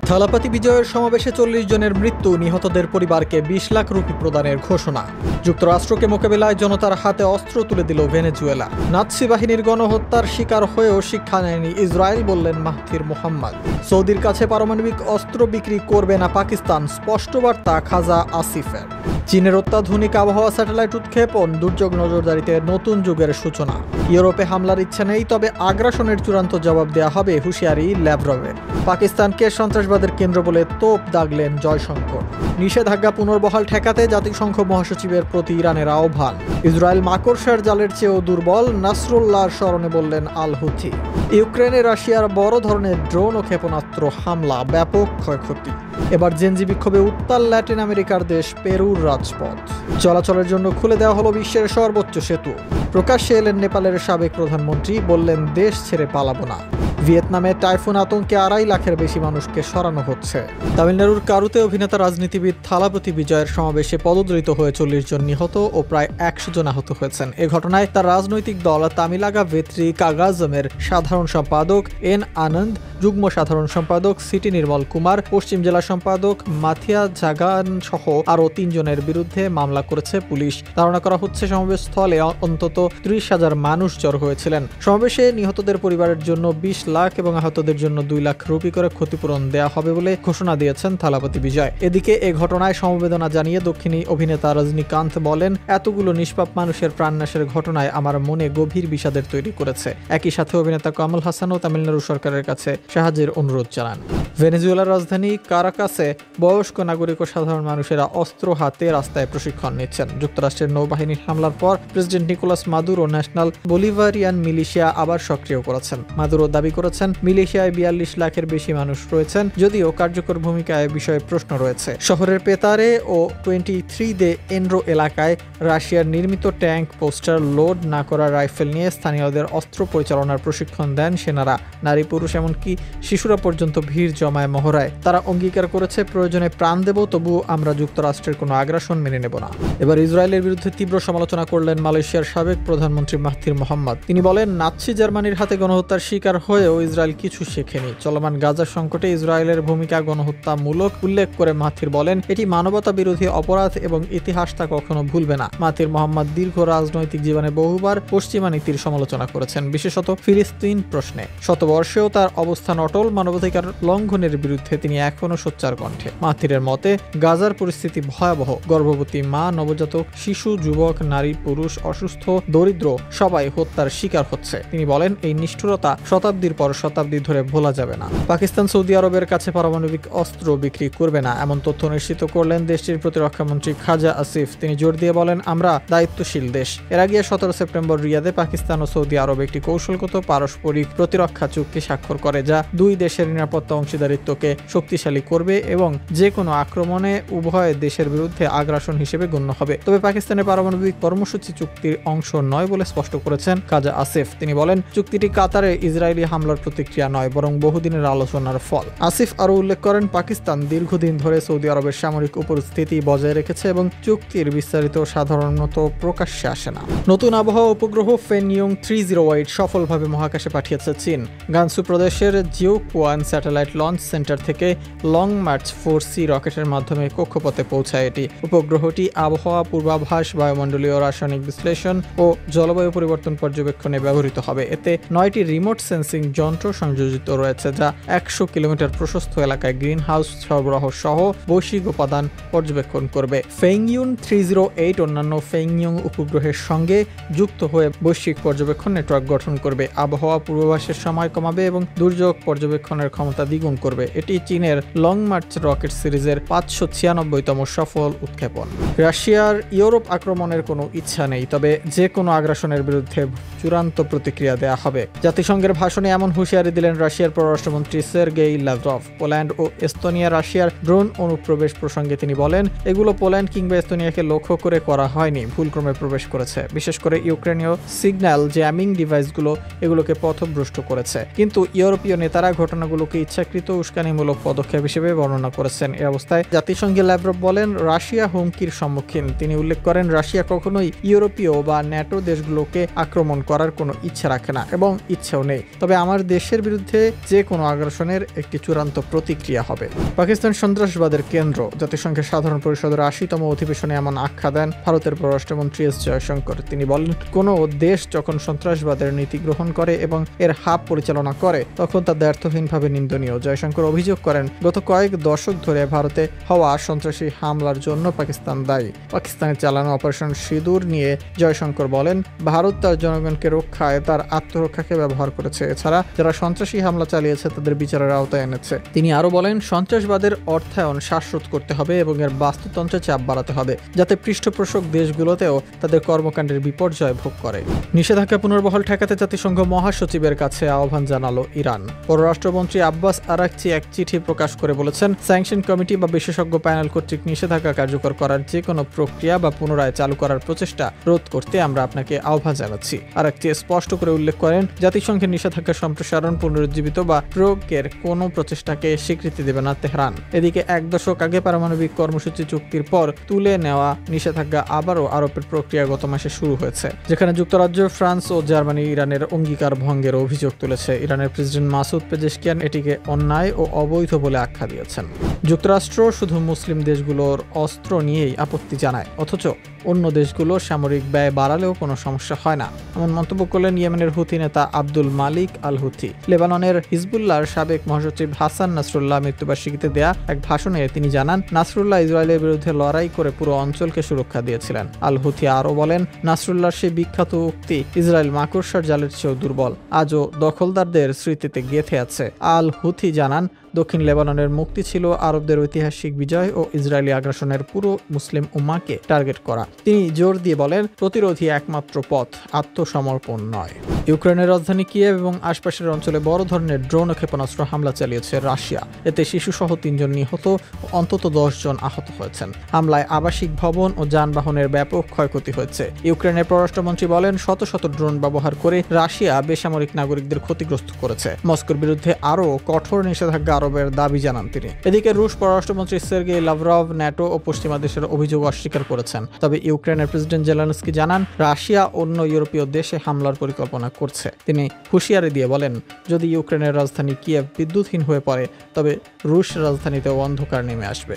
থালাপাতি বিজয়ের সমাবেশে 40 জনের মৃত্যু, নিহতদের পরিবারকে 20 লাখ রুপি প্রদানের ঘোষণা। যুক্তরাষ্ট্রকে মোকাবেলায় জনতার হাতে অস্ত্র তুলে দিল ভেনেজুয়েলা। নাৎসি বাহিনীর গণহত্যার শিকার হয়েও শিক্ষা নেয়নি ইসরায়েল, বললেন মাহথির মোহাম্মদ। সৌদির কাছে পারমাণবিক অস্ত্র বিক্রি করবে না পাকিস্তান, স্পষ্ট বার্তা খাজা আসিফের। চীনের অত্যাধুনিক আবহাওয়া স্যাটেলাইট উৎক্ষেপণ, দুর্যোগ নজরদারিতে নতুন যুগের সূচনা। ইউরোপে হামলার ইচ্ছা নেই, তবে আগ্রাসনের চূড়ান্ত জবাব দেওয়া হবে, হুঁশিয়ারি ল্যাভরভের। পাকিস্তানকে সন্ত্রাসবাদের কেন্দ্র বলে তোপ দাগলেন জয়শঙ্কর। নিষেধাজ্ঞা পুনর্বহাল ঠেকাতে জাতিসংঘ মহাসচিবের প্রতি ইরানের আহ্বান। ইসরায়েল মাকড়সার জালের চেয়েও দুর্বল, নাসরুল্লাহর স্মরণে বললেন আল হুথি। ইউক্রেনে রাশিয়ার বড় ধরনের ড্রোন ও ক্ষেপণাস্ত্র হামলা, ব্যাপক ক্ষয়ক্ষতি। এবার জেনজি বিক্ষোভে উত্তাল ল্যাটিন আমেরিকার দেশ পেরুর রাজপথ। চলাচলের জন্য খুলে দেওয়া হলো বিশ্বের সর্বোচ্চ সেতু। প্রকাশ্যে এলেন নেপালের সাবেক প্রধানমন্ত্রী, বললেন দেশ ছেড়ে পালাবো না। ভিয়েতনামে টাইফুন আতঙ্কে 2.5 লাখের বেশি মানুষকে সরানো হচ্ছে। তামিলনাড়ুর কারুতে অভিনেতা রাজনীতিবিদ থালাপতি বিজয়ের সমাবেশে পদদলিত হয়ে 40 জন নিহত ও প্রায় 100 জন আহত হয়েছেন। এ ঘটনায় তার রাজনৈতিক দল তামিলাগা ভেত্রি কাগাজমের সাধারণ সম্পাদক এন আনন্দ, যুগ্ম সাধারণ সম্পাদক সিটি নির্মল কুমার, পশ্চিম জেলা সম্পাদক মাথিয়া জাগান সহ আরও 3 জনের বিরুদ্ধে মামলা করেছে পুলিশ। ধারণা করা হচ্ছে সমাবেশস্থলে অন্তত 30,000 মানুষ জড়ো হয়েছিলেন। সমাবেশে নিহতদের পরিবারের জন্য 20 লাখ এবং আহতদের জন্য 2 লাখ রুপি করে ক্ষতিপূরণ দেয়া হবে বলে ঘোষণা দিয়েছেন থালাপতি বিজয়। এদিকে এ ঘটনায় সমবেদনা জানিয়ে দক্ষিণী অভিনেতা রজনীকান্ত বলেন, এতগুলো নিষ্পাপ মানুষের প্রাণনাশের ঘটনায় আমার মনে গভীর বিষাদের তৈরি করেছে। একই সাথে অভিনেতা কমল হাসানও তামিলনাড়ু সরকারের কাছে সাহায্যের অনুরোধ জানান। ভেনেজুয়েলার রাজধানী কারাকাসে বয়স্ক নাগরিক ও সাধারণ মানুষেরা অস্ত্র হাতে রাস্তায় প্রশিক্ষণ নিচ্ছেন। যুক্তরাষ্ট্রের নৌবাহিনীর হামলার পর president Nicolas Maduro national Bolivarian militia আবার সক্রিয় করেছেন। মাদুরো দাবি করেছেন, মিলিশিয়ায় 42 লাখের বেশি মানুষ রয়েছেন, যদিও কার্যকর ভূমিকায় বিষয়ে প্রশ্ন রয়েছে। শহরের পেতারে ও 23 দে এন্ড্রো এলাকায় রাশিয়ার নির্মিত ট্যাঙ্ক, পোস্টার, লোড না করা রাইফেল নিয়ে স্থানীয়দের অস্ত্র পরিচালনার প্রশিক্ষণ দেন সেনারা। নারী পুরুষ এমনকি শিশুরা পর্যন্ত ভিড় জমায় মহড়ায়। তারা অঙ্গীকার করেছে, প্রয়োজনে প্রাণ দেব, তবু আমরা যুক্তরাষ্ট্রের কোনো আগ্রাসন মেনে নেব না। এবার ইসরায়েলের বিরুদ্ধে তীব্র সমালোচনা করলেন মালয়েশিয়ার সাবেক প্রধানমন্ত্রী মাহথির মোহাম্মদ। তিনি বলেন, নাৎসি জার্মানির হাতে গণহত্যার শিকার হয়েও ইসরায়েল কিছু শেখেনি। চলমান গাজা সংকটে ইসরায়েলের ভূমিকা গণহত্যামূলক উল্লেখ করে মাহথির বলেন, এটি মানবতা বিরোধী অপরাধ এবং ইতিহাস তা কখনো ভুলবে না। মাহথির মোহাম্মদ দীর্ঘ রাজনৈতিক জীবনে বহুবার পশ্চিমা নীতির সমালোচনা করেছেন, বিশেষত ফিলিস্তিন প্রশ্নে। শতবর্ষেও তার অবস্থান অটল। মানবাধিকার লঙ্ঘনের বিরুদ্ধে তিনি এখনো সোচ্চার কণ্ঠে। মাহথিরের মতে, গাজার পরিস্থিতি ভয়াবহ। গর্ভবতী মা, নবজাতক শিশু, যুবক, নারী, পুরুষ, অসুস্থ, দরিদ্র সবাই হত্যার শিকার হচ্ছে। তিনি বলেন, এই নিষ্ঠুরতা শতাব্দীর পর শতাব্দী ধরে ভোলা যাবে না। পাকিস্তান সৌদি আরবের কাছে পারমাণবিক অস্ত্র বিক্রি করবে না, এমন তথ্য নিশ্চিত করলেন দেশটির প্রতিরক্ষামন্ত্রী খাজা আসিফ। তিনি জোর দিয়ে বলেন, আমরা দায়িত্বশীল দেশ। এর আগে 17 সেপ্টেম্বর রিয়াদে পাকিস্তান ও সৌদি আরব একটি কৌশলগত পারস্পরিক প্রতিরক্ষা চুক্তি স্বাক্ষর করে, যা দুই দেশের নিরাপত্তা অংশীদারিত্বকে শক্তিশালী করবে এবং যে কোনো আক্রমণে উভয় দেশের বিরুদ্ধে আগ্রাসন হিসেবে গণ্য হবে। তবে পাকিস্তানের পারমাণবিক কর্মসূচি চুক্তির অংশ নয় বলে স্পষ্ট করেছেন খাজা আসিফ। তিনি বলেন, চুক্তিটি কাতারে ইসরায়েলি হামলার প্রতিক্রিয়া নয়, বরং বহুদিনের আলোচনার ফল। আসিফ আরও উল্লেখ করেন, পাকিস্তান দীর্ঘদিন ধরে সৌদি আরবের সামরিক উপস্থিতি বজায় রেখেছে এবং চুক্তির বিস্তারিত সাধারণত প্রকাশ্যে আসে না। নতুন আবহাওয়া উপগ্রহ ফেনইয়ং 308 সফলভাবে মহাকাশে পাঠিয়েছে চীন। গানসু প্রদেশের জিওকুয়ান স্যাটেলাইট লঞ্চ সেন্টার থেকে লং মার্চ 4C রকেটের মাধ্যমে কক্ষপথে পৌঁছায় এটি। উপগ্রহটি আবহাওয়া পূর্বাভাস, বায়ুমণ্ডলীয় রাসায়নিক বিশ্লেষণ ও জলবায়ু পরিবর্তন পর্যবেক্ষণে ব্যবহৃত হবে। এতে 9টি রিমোট সেন্সিং যন্ত্র সংযোজিত রয়েছে, যা 100 কিলোমিটার প্রশস্ত এলাকায় গ্রিন হাউস সরবরাহ সহ বৈশ্বিক উপাদান পর্যবেক্ষণ করবে। ফেংইয়ুন 308 অন্যান্য ফেংইয়ং উপগ্রহের সঙ্গে যুক্ত হয়ে বৈশ্বিক পর্যবেক্ষণ নেটওয়ার্ক গঠন করবে, আবহাওয়া পূর্বাভাসের সময় কমাবে এবং দুর্যোগ পর্যবেক্ষণের ক্ষমতা দ্বিগুণ করবে। এটি চীনের লং মার্চ রকেট সিরিজের 596তম সফল উৎক্ষেপণ। রাশিয়ার ইউরোপ আক্রমণের কোনো ইচ্ছা নেই, তবে যে কোনো আগ্রাসনের বিরুদ্ধে চূড়ান্ত প্রতিক্রিয়া দেয়া হবে। জাতিসংঘের ভাষণে এমন হুঁশিয়ারি দিলেন রাশিয়ার পররাষ্ট্রমন্ত্রী সের্গেই লাভরভ। পোল্যান্ড ও এস্তোনিয়া রাশিয়ার ড্রোন অনুপ্রবেশ প্রসঙ্গে তিনি বলেন, এগুলো পোল্যান্ড কিংবা এস্তোনিয়াকে লক্ষ্য করে করা হয়নি, ভুলক্রমে প্রবেশ করেছে। বিশেষ করে ইউক্রেনীয় সিগন্যাল জ্যামিং ডিভাইসগুলো এগুলোকে পথভ্রষ্ট করেছে। কিন্তু ইউরোপীয় নেতারা ঘটনাগুলোকে ইচ্ছাকৃত উস্কানিমূলক পদক্ষেপ হিসেবে বর্ণনা করেছেন। এ অবস্থায় জাতিসংঘে ল্যাভরভ বলেন, রাশিয়া হুমকির সম্মুখীন। তিনি উল্লেখ করেন, রাশিয়া কখনোই ইউরোপীয় বা ন্যাটো দেশগুলোকে আক্রমণ করার কোনো ইচ্ছা রাখে না এবং ইচ্ছেও নেই, তবে আমার দেশের বিরুদ্ধে যে কোনো আগ্রাসনের একটি চূড়ান্ত প্রতিক্রিয়া হবে। পাকিস্তান সন্ত্রাসবাদের কেন্দ্র। জাতিসংঘের সাধারণ পরিষদের ৮০তম অধিবেশনে এমন আখ্যা দেন ভারতের পররাষ্ট্রমন্ত্রী এস জয়শঙ্কর। তিনি বলেন, কোনো দেশ যখন সন্ত্রাসবাদের নীতি গ্রহণ করে এবং এর হাব পরিচালনা করে তখন তা ব্যর্থহীনভাবে নিন্দনীয়। জয়শঙ্কর অভিযোগ করেন, গত কয়েক দশক ধরে ভারতে হওয়া সন্ত্রাসী হামলার জন্য পাকিস্তান দায়ী। পাকিস্তানের চালানো অপারেশন সিঁদুর নিয়ে জয়শঙ্কর বলেন, ভারত তার জনগণকে রক্ষায় তার আত্মরক্ষাকে ব্যবহার করেছে। এছাড়া যারা সন্ত্রাসী হামলা চালিয়েছে তাদের বিচারের আওতায় এনেছে। তিনি আরো বলেন, সন্ত্রাসবাদের অর্থায়ন শ্বাসরোধ করতে হবে এবং এর বাস্তুতন্ত্রে চাপ বাড়াতে হবে যাতে পৃষ্ঠপোষক দেশগুলোতেও তাদের কর্মকাণ্ডের বিপর্যয় ভোগ করে। নিষেধাজ্ঞা পুনর্বহাল ঠেকাতে জাতিসংঘ মহাসচিবের কাছে আহ্বান জানালো ইরান। পররাষ্ট্রমন্ত্রী আব্বাস আরাকচি এক চিঠি প্রকাশ করে বলেছেন, স্যাংশন কমিটি বা বিশেষজ্ঞ প্যানেল কর্তৃক নিষেধাজ্ঞা কার্যকর করার যে কোনো প্রক্রিয়া বা পুনরায় চালু করার প্রচেষ্টা রোধ করতে আমরা আপনাকে আহ্বান জানাচ্ছি। আরাকচি স্পষ্ট করে উল্লেখ করেন, জাতিসংঘের নিষেধাজ্ঞা সম্প্রসারণ, পুনরুজ্জীবিত বা প্রয়োগের কোনো প্রচেষ্টাকে স্বীকৃতি দেবে না তেহরান। এদিকে এক দশক আগে পারমাণবিক কর্মসূচি চুক্তির পর তুলে নেওয়া নিষেধাজ্ঞা আবারও আরোপের প্রক্রিয়া গত মাসে শুরু হয়েছে, যেখানে যুক্তরাজ্য, ফ্রান্স ও জার্মানি ইরানের অঙ্গীকার ভঙ্গের অভিযোগ তুলেছে। ইরানের প্রেসিডেন্ট মাসুদ পেজেশকিয়ান এটিকে অন্যায় ও অবৈধ বলে আখ্যা দিয়েছেন। যুক্তরাষ্ট্র শুধু মুসলিম দেশগুলোর অস্ত্র নিয়েই আপত্তি জানায়, অথচ অন্য দেশগুলো সামরিক ব্যয় বাড়ালেও কোনো সমস্যা হয় না, এমন মন্তব্য করলেন ইয়েমেনের হুথি নেতা আব্দুল মালিক আল হুথি। লেবাননের হিজবুল্লাহর সাবেক মহাসচিব হাসান নাসরুল্লাহ মৃত্যুবার্ষিকীতে দেয়া এক ভাষণে তিনি জানান, নাসরুল্লাহ ইসরায়েলের বিরুদ্ধে লড়াই করে পুরো অঞ্চলকে সুরক্ষা দিয়েছিলেন। আল হুথি আরও বলেন, নাসরুল্লাহর সেই বিখ্যাত উক্তি, ইসরায়েল মাকড়সার জালের চেয়েও দুর্বল, আজও দখলদারদের স্মৃতিতে গেঁথে আছে। আল হুথি জানান, দক্ষিণ লেবাননের মুক্তি ছিল আরবদের ঐতিহাসিক বিজয় ও ইসরায়েলি আগ্রাসনের পুরো মুসলিম উম্মাহকে টার্গেট করা। তিনি জোর দিয়ে বলেন, প্রতিরোধী একমাত্র পথ, আত্মসমর্পণ নয়। ইউক্রেনের রাজধানী কিয়েভ এবং আশপাশের অঞ্চলে বড় ধরনের ড্রোন ও ক্ষেপণাস্ত্র হামলা চালিয়েছে রাশিয়া। এতে শিশুসহ ৩ জন নিহত ও অন্তত 10 জন আহত হয়েছেন। হামলায় আবাসিক ভবন ও যানবাহনের ব্যাপক ক্ষয়ক্ষতি হয়েছে। ইউক্রেনের পররাষ্ট্রমন্ত্রী বলেন, শত শত ড্রোন ব্যবহার করে রাশিয়া বেসামরিক নাগরিকদের ক্ষতিগ্রস্ত করেছে। মস্কোর বিরুদ্ধে আরও কঠোর নিষেধাজ্ঞা আরোপের দাবি জানান তিনি। এদিকে রুশ পররাষ্ট্রমন্ত্রী সের্গেই লাভরভ ন্যাটো ও পশ্চিমা দেশের অভিযোগ অস্বীকার করেছেন। তবে ইউক্রেনের প্রেসিডেন্ট জেলেনস্কি জানান, রাশিয়া অন্য ইউরোপীয় দেশে হামলার পরিকল্পনা করছে। তিনি হুঁশিয়ারি দিয়ে বলেন, যদি ইউক্রেনের রাজধানী কিয়েভ বিদ্যুৎহীন হয়ে পড়ে তবে রুশ রাজধানীতেও অন্ধকার নেমে আসবে।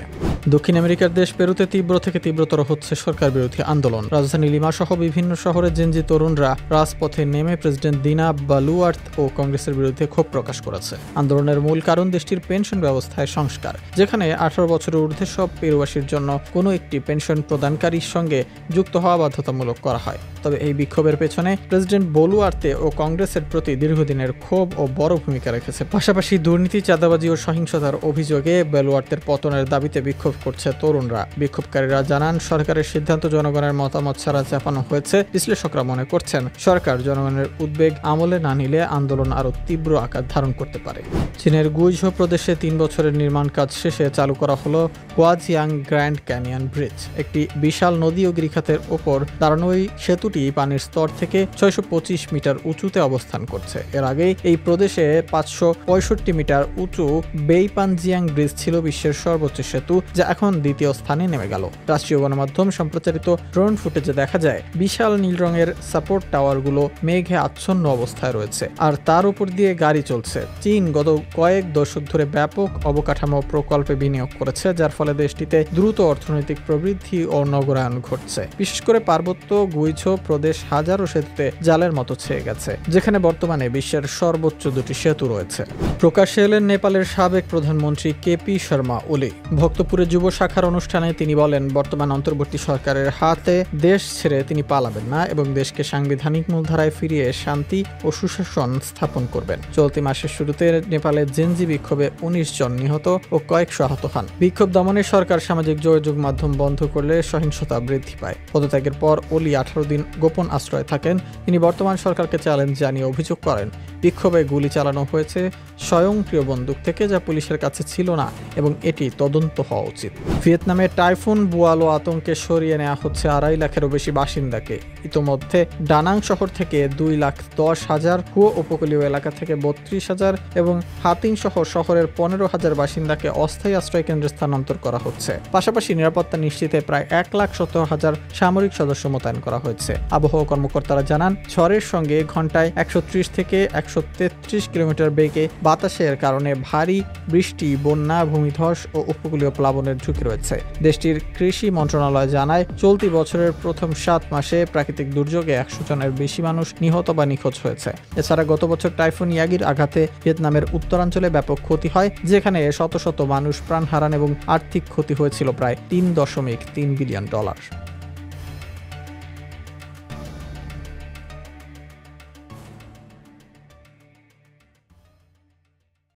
দক্ষিণ আমেরিকার দেশ পেরুতে তীব্র থেকে তীব্রতর হচ্ছে সরকার বিরোধী আন্দোলন। রাজধানী লিমা সহ বিভিন্ন শহরে জেনজি তরুণরা রাজপথে নেমে প্রেসিডেন্ট দিনা বালুয়ার্ত ও কংগ্রেসের বিরুদ্ধে ক্ষোভ প্রকাশ করেছে। আন্দোলনের মূল কারণ দেশটির পেনশন ব্যবস্থায় সংস্কার, যেখানে 18 বছরের ঊর্ধ্বে সব পেরুবাসীর জন্য কোনো একটি পেনশন প্রদানকারীর সঙ্গে যুক্ত হওয়া বাধ্যতামূলক করা হয়। তবে এই বিক্ষোভের পেছনে প্রেসিডেন্ট বলুয়ার্তে ও কংগ্রেসের প্রতি দীর্ঘদিনের ক্ষোভ ও বড় ভূমিকা রেখেছে। পাশাপাশি দুর্নীতি, চাঁদাবাজি ও সহিংসতার অভিযোগে বলুয়ার্তের পতনের দাবিতে বিক্ষোভ করছে তরুণরা। বিক্ষোভকারীরা জানান, সরকারের সিদ্ধান্ত জনগণের মতামত ছাড়া চাপানো হয়েছে। বিশ্লেষকরা মনে করছেন, সরকার জনগণের উদ্বেগ আমলে না নিলে আন্দোলন আরও তীব্র আকার ধারণ করতে পারে। চীনের গুইঝো প্রদেশে 3 বছরের নির্মাণ কাজ শেষে চালু করা হলো হুয়াজিয়াং গ্র্যান্ড ক্যানিয়ন ব্রিজ। একটি বিশাল নদী ও গিরিখাতের ওপর দাঁড়ানো এই সেতুটি পানির স্তর থেকে 625 মিটার উঁচুতে অবস্থান করছে। এর আগে এই প্রদেশে 565 মিটার উঁচু বেইপানজিয়াং ব্রিজ ছিল বিশ্বের সর্বোচ্চ সেতু, যা এখন দ্বিতীয় স্থানে নেমে গেল। রাষ্ট্রীয় গণমাধ্যম সম্প্রচারিত ড্রোন ফুটেজে দেখা যায়, বিশাল নীল রঙের সাপোর্ট টাওয়ারগুলো মেঘে আচ্ছন্ন অবস্থায় রয়েছে আর তার উপর দিয়ে গাড়ি চলছে। চীন গত কয়েক দশক ধরে ব্যাপক অবকাঠামো প্রকল্পে বিনিয়োগ করেছে, যার ফলে দেশটিতে দ্রুত অর্থনৈতিক প্রবৃদ্ধি ও নগরায়ন ঘটছে। বিশেষ করে পার্বত্য গুইঝো প্রদেশ হাজারো সেতুতে জালের মতো ছেয়ে গেছে, যেখানে বর্তমানে বিশ্বের সর্বোচ্চ 2টি সেতু রয়েছে। প্রকাশ্যে এলেন নেপালের সাবেক প্রধানমন্ত্রী কেপি শর্মা ওলি। ভক্তপুরে যুব শাখার অনুষ্ঠানে তিনি বলেন, বর্তমান অন্তর্বর্তী সরকারের হাতে দেশ ছেড়ে তিনি পালাবেন না এবং দেশকে সাংবিধানিক মূলধারায় ফিরিয়ে শান্তি ও সুশাসন স্থাপন করবেন। চলতি মাসের শুরুতে নেপালে জেনজি বিক্ষোভে ডুবে ১৯ জন নিহত ও কয়েকশো আহত হন। বিক্ষোভ দমনে সরকার সামাজিক যোগাযোগ মাধ্যম বন্ধ করলে সহিংসতা বৃদ্ধি পায়। পদত্যাগের পর অলি ১৮ দিন গোপন আশ্রয়ে থাকেন। তিনি বর্তমান সরকারকে চ্যালেঞ্জ জানিয়ে অভিযোগ করেন, বিক্ষোভে গুলি চালানো হয়েছে স্বয়ংক্রিয় বন্দুক থেকে, যা পুলিশের কাছে ছিল না এবং এটি তদন্ত হওয়া উচিত। ভিয়েতনামে টাইফুন বুয়ালো আতঙ্কে সরিয়ে নেওয়া হচ্ছে ২.৫ লাখেরও বেশি বাসিন্দাকে। ইতোমধ্যে ডানাং শহর থেকে ২,১০,০০০, হুয়ো উপকূলীয় এলাকা থেকে ৩২,০০০ এবং হাতিং সহ শহরের ১৫,০০০ বাসিন্দাকে অস্থায়ী আশ্রয় কেন্দ্রে স্থানান্তর করা হচ্ছে। পাশাপাশি নিরাপত্তা নিশ্চিতে প্রায় ১,১৭,০০০ সামরিক সদস্য মোতায়েন করা হয়েছে। আবহাওয়া কর্মকর্তারা জানান, ঝড়ের সঙ্গে ঘন্টায় ১৩০ থেকে ১৩৩ কিলোমিটার বেগে বাতাসের কারণে ভারী বৃষ্টি, বন্যা, ভূমিধস ও উপকূলীয় প্লাবনের ঝুঁকি রয়েছে। দেশটির কৃষি মন্ত্রণালয় জানায়, চলতি বছরের প্রথম ৭ মাসে প্রাকৃতিক দুর্যোগে ১০০ জনের বেশি মানুষ নিহত বা নিখোঁজ হয়েছে। এছাড়া গত বছর টাইফুন ইয়াগির আঘাতে ভিয়েতনামের উত্তরাঞ্চলে ব্যাপক ক্ষতি হয়, যেখানে শত শত মানুষ প্রাণ হারান এবং আর্থিক ক্ষতি হয়েছিল প্রায় $৩.৩ বিলিয়ন।